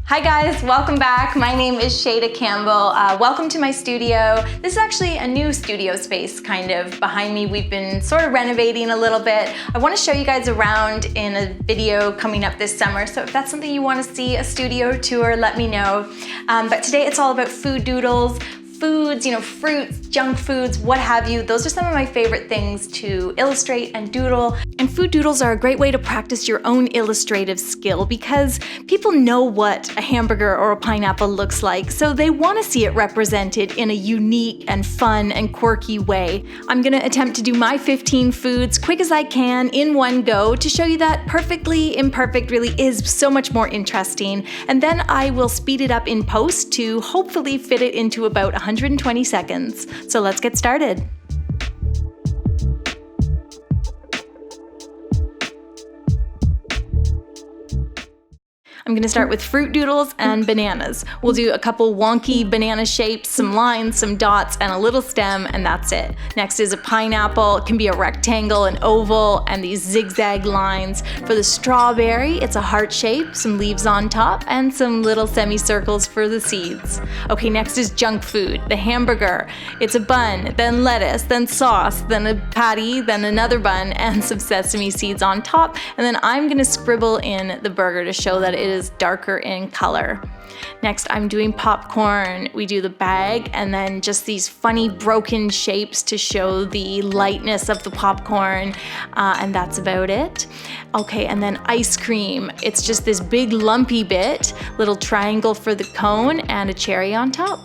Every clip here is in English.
Hi guys, welcome back. My name is Shayda Campbell. Welcome to my studio. This is actually a new studio space kind of behind me. We've been sort of renovating a little bit. I want to show you guys around in a video coming up this summer. So if that's something you want to see, a studio tour, let me know. But today it's all about food doodles. Foods, fruits, junk foods, what have you. Those are some of my favorite things to illustrate and doodle. And food doodles are a great way to practice your own illustrative skill because people know what a hamburger or a pineapple looks like, so they want to see it represented in a unique and fun and quirky way. I'm going to attempt to do my 15 foods quick as I can in one go to show you that perfectly imperfect really is so much more interesting. And then I will speed it up in post to hopefully fit it into about 120 seconds. So let's get started. I'm gonna start with fruit doodles and bananas. We'll do a couple wonky banana shapes, some lines, some dots, and a little stem, and that's it. Next is a pineapple. It can be a rectangle, an oval, and these zigzag lines. For the strawberry, it's a heart shape, some leaves on top, and some little semicircles for the seeds. Okay, next is junk food, the hamburger. It's a bun, then lettuce, then sauce, then a patty, then another bun, and some sesame seeds on top. And then I'm gonna scribble in the burger to show that it is darker in color. Next, I'm doing popcorn. We do the bag and then just these funny broken shapes to show the lightness of the popcorn, and that's about it. Okay, and then ice cream. It's just this big lumpy bit, little triangle for the cone and a cherry on top.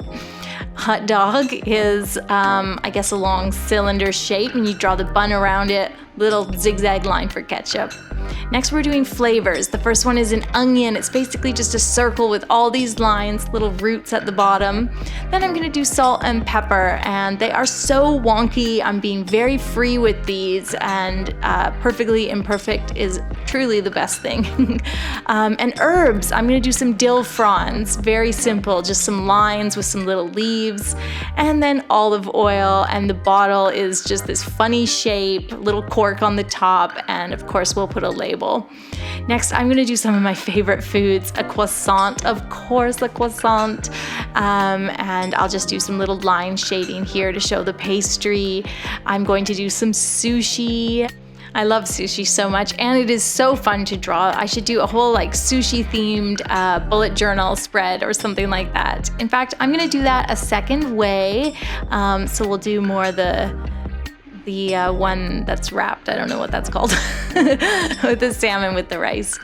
Hot dog is, I guess, a long cylinder shape, and you draw the bun around it, little zigzag line for ketchup. Next, we're doing flavors. The first one is an onion. It's basically just a circle with all these lines, little roots at the bottom. Then I'm gonna do salt and pepper, and they are so wonky. I'm being very free with these, and perfectly imperfect is truly the best thing. And herbs, I'm gonna do some dill fronds. Very simple, just some lines with some little leaves. And then olive oil, and the bottle is just this funny shape, little cork on the top, and of course we'll put a label. Next, I'm gonna do some of my favorite foods. A croissant, of course, a croissant. And I'll just do some little line shading here to show the pastry. I'm going to do some sushi. I love sushi so much, and it is so fun to draw. I should do a whole sushi themed bullet journal spread or something like that. In fact, I'm gonna do that a second way. So we'll do more the one that's wrapped, I don't know what that's called, with the salmon with the rice.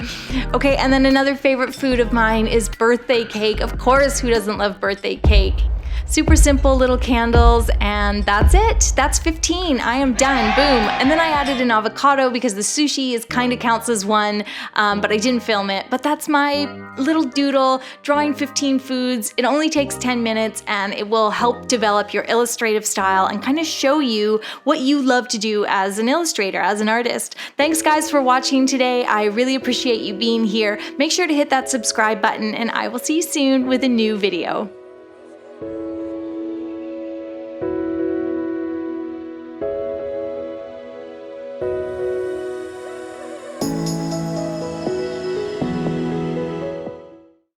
Okay, and then another favorite food of mine is birthday cake. Of course, who doesn't love birthday cake? Super simple little candles, and that's it. That's 15. I am done. Boom. And then I added an avocado because the sushi kind of counts as one, but I didn't film it. But that's my little doodle, drawing 15 foods. It only takes 10 minutes, and it will help develop your illustrative style and kind of show you what you love to do as an illustrator, as an artist. Thanks guys for watching today. I really appreciate you being here. Make sure to hit that subscribe button, and I will see you soon with a new video.